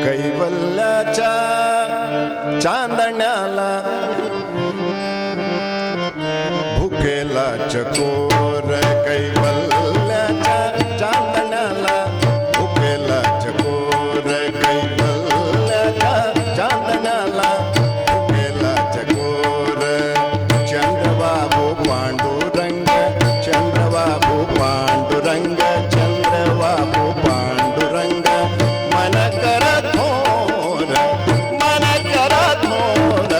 कैवल्याच्या चांदण्याला भुकेला चकोर, कैवल्याच्या चांदण्याला भुकेला चकोर, कैवल्याच्या चांदण्याला भुकेला चकोर. चंद्रबाबू पांडुरंग, चंद्रबाबू पांडुरंग, चंद्रबाबू पांडुरंग मन कर थोर, मन कर थोर,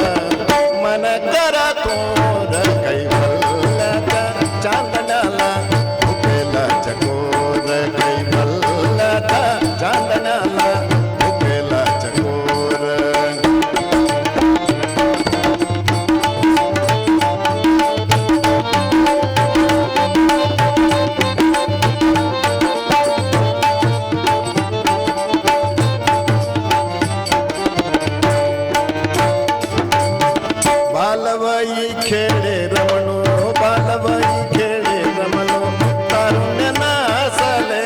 मन कर थोर. कैवल्याच्या चांदण्याला भुकेला चकोर, कैवल्याच्या चांदण्याला भुकेला चकोर. बालवयी खेळे रमणो, बालवयी खेळे रमणो, तारुण्य नासले.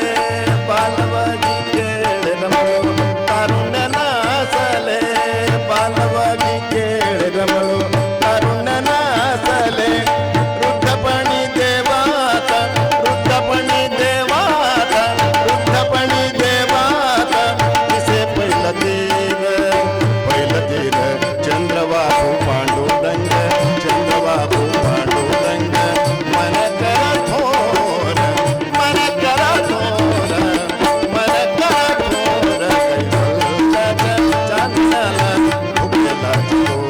बालवयी खेळे रमणो, तारुण्य नासले. बालवयी खेळे रमणो, तारुण्य नासले. वृद्धपणी देवाता, वृद्धपणी देवाता, वृद्धपणी देवाता दिसे पहिलं तीर, पहिलं तीर. चंद्रबाबू पांडुरंग, चंद्रबाबू पांडुरंग मन कर थोर, मन कर थोर, मन कर थोर. कैवल्याच्या चांदण्याला भुकेला चकोर.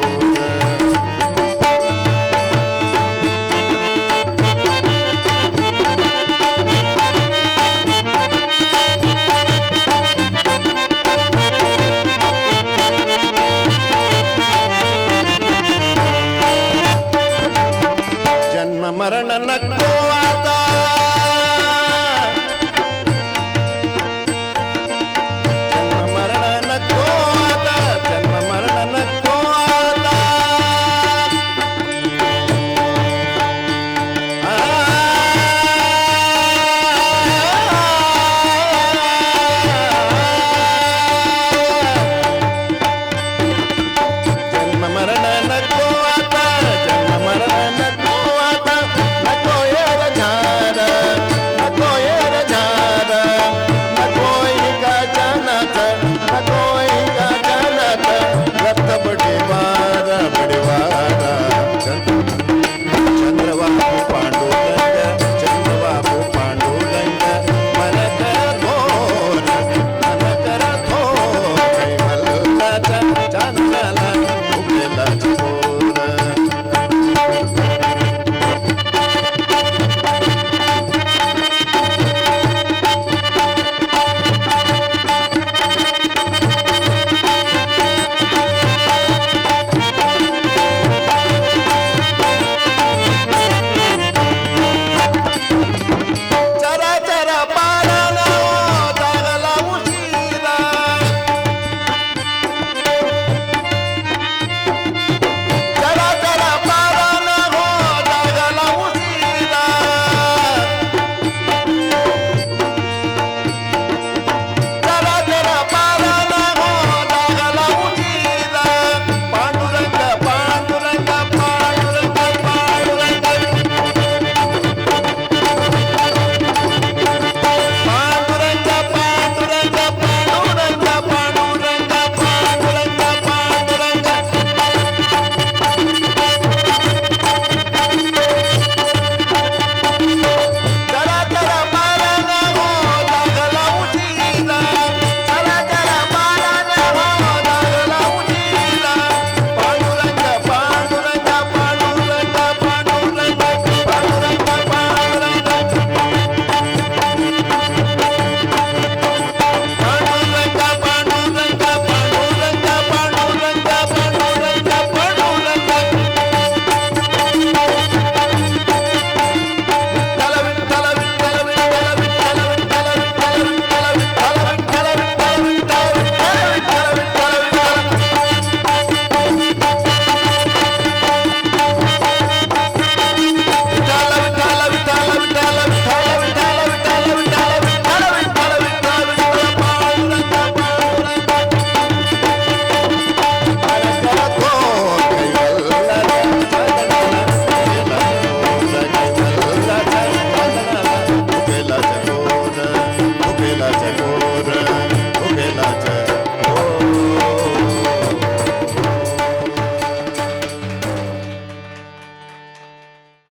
जन्म मरण नको आता,